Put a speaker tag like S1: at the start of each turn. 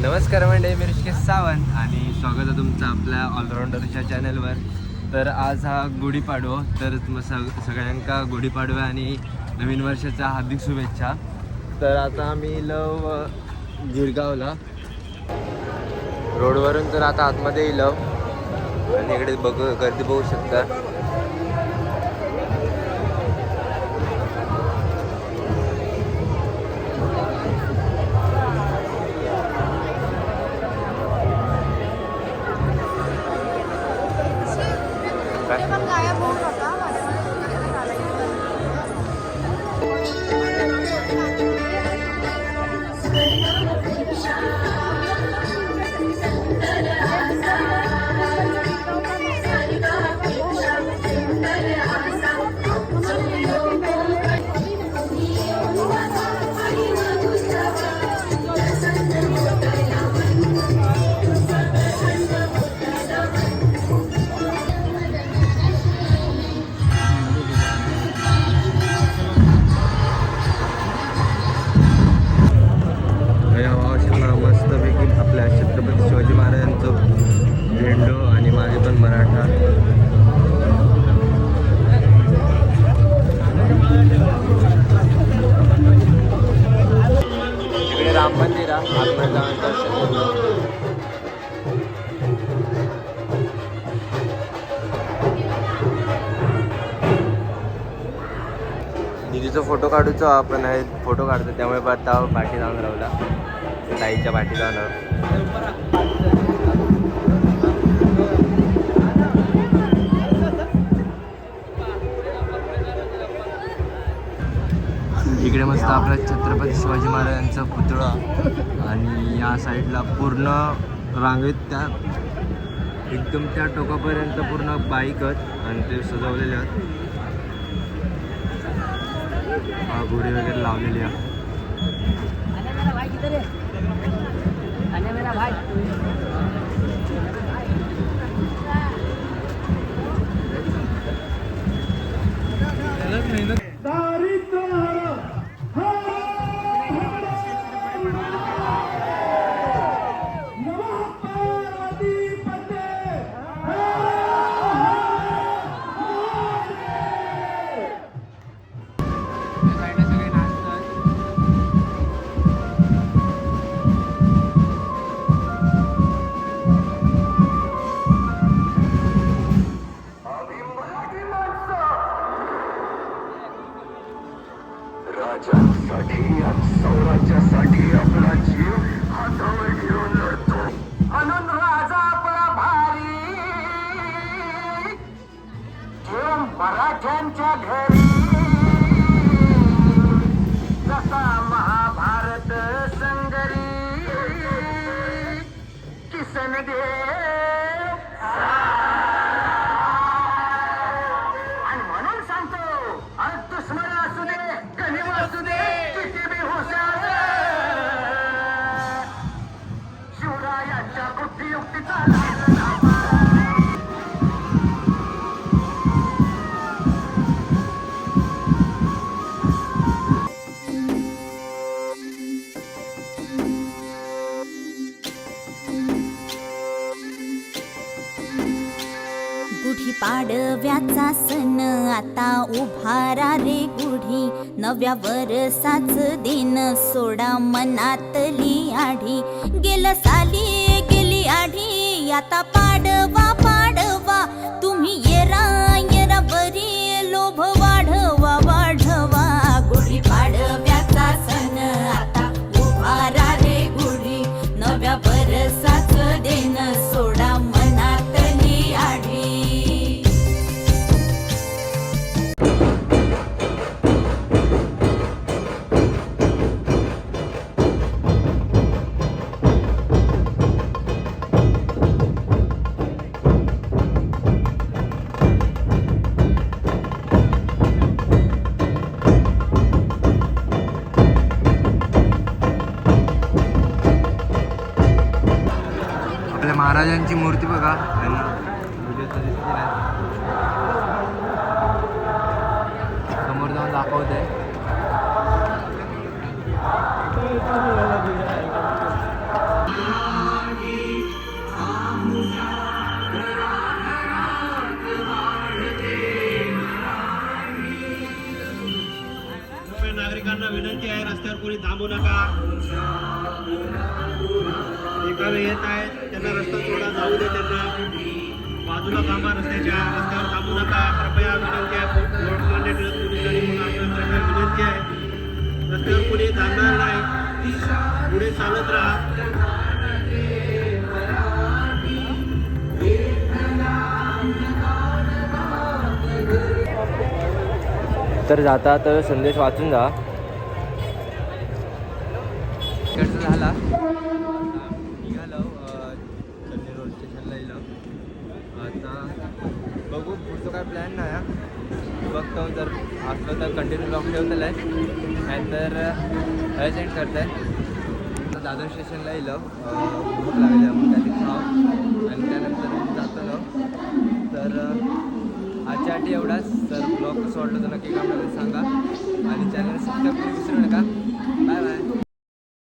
S1: नमस्कार मंडळी, मी ऋषिकेश सावंत आणि स्वागत आहे तुमचं आपल्या ऑलराऊंडरच्या चॅनलवर. तर आज हा गुढीपाडवा, तर सगळ्यांका गुढीपाडवा आणि नवीन वर्षाच्या हार्दिक शुभेच्छा. तर आता आम्ही गिरगावला रोडवरून तर आता आतमध्ये येईल आणि इकडे गर्दी बघू शकता. मस्तपैकी आपल्या छत्रपती शिवाजी महाराजांचं झेंडो आणि माझे पण मराठा. इकडे राम मंदिर दीदीचा फोटो काढूचो आपण आहे, फोटो काढतो त्यामुळे आता पाठी जाऊन राहिला, ताईच्या पाठी जाणार. इकडे मस्त आपला छत्रपती शिवाजी महाराजांचा पुतळा आणि या साईडला पूर्ण रांगेत त्या एकदम त्या टोकापर्यंत पूर्ण बाईकच आणि ते सजवलेले आहेत. घोडे वगैरे लावलेली आहे.
S2: राजांसाठी आणि सौराज्यासाठी आपला जीव हातावर घेऊन लढतो म्हणून राजा आपला भारी जेवण मराठ्यांच्या घरी. जसा महाभारत संगरी किसन देव आणि म्हणून सांगतो दुश्मन असू दे गनिम असू दे किती बी हुशार शिवरायांच्या बुद्धियुक्तीचा
S3: गुढी पाडव्याचा सण आता उभारा रे गुढी, नव्या वर्षाच दिन सोडा मनातली आढी. गेलं साली गेली आढी आता पाडवा पाडवा, तुम्ही येरा येरा बरी लोभ वाढवा वाढवा. गुढी पाडव्याचा सण आता उभारा रे गुढी, नव्या वर्षाच दिन सोडा मनातली आढी.
S1: महाराजांची मूर्ती बघा समोर जाऊन दाखवते.
S4: विनंती आहे, रस्त्यावर कोणी थांबू नका. एकावे येत आहेत त्यांना रस्ता सोडा, जाऊ दे त्यांना. बाजूला थांबा, रस्त्यावर थांबू नका. कृपया विनंती आहे, रोड कंडक्टर पोलीस गाडी म्हणून आपल्याला विनंती आहे, रस्त्यावर कोणी थांबणार नाही, पुढे चालत राहा.
S1: तर जाता तर संदेश वाचून जा. इकडचं झाला, निघालो चंदी रोड स्टेशनला येलो. आता बघू पुढचं काय प्लॅन नाही आहे, बघतो जर असलं तर कंटिन्यू ब्लॉग ठेवलेलं आहे आणि तर हे सेंड करत आहे. दादर स्टेशनला येलो, भूक लागली आपण त्याची खाव आणि त्यानंतर जातो. तर आजच्या एवढाच. तर ब्लॉग कसं वाटलं तर नक्की कमेंटमध्ये सांगा आणि चॅनल सबस्क्राईब करून विसरू नका.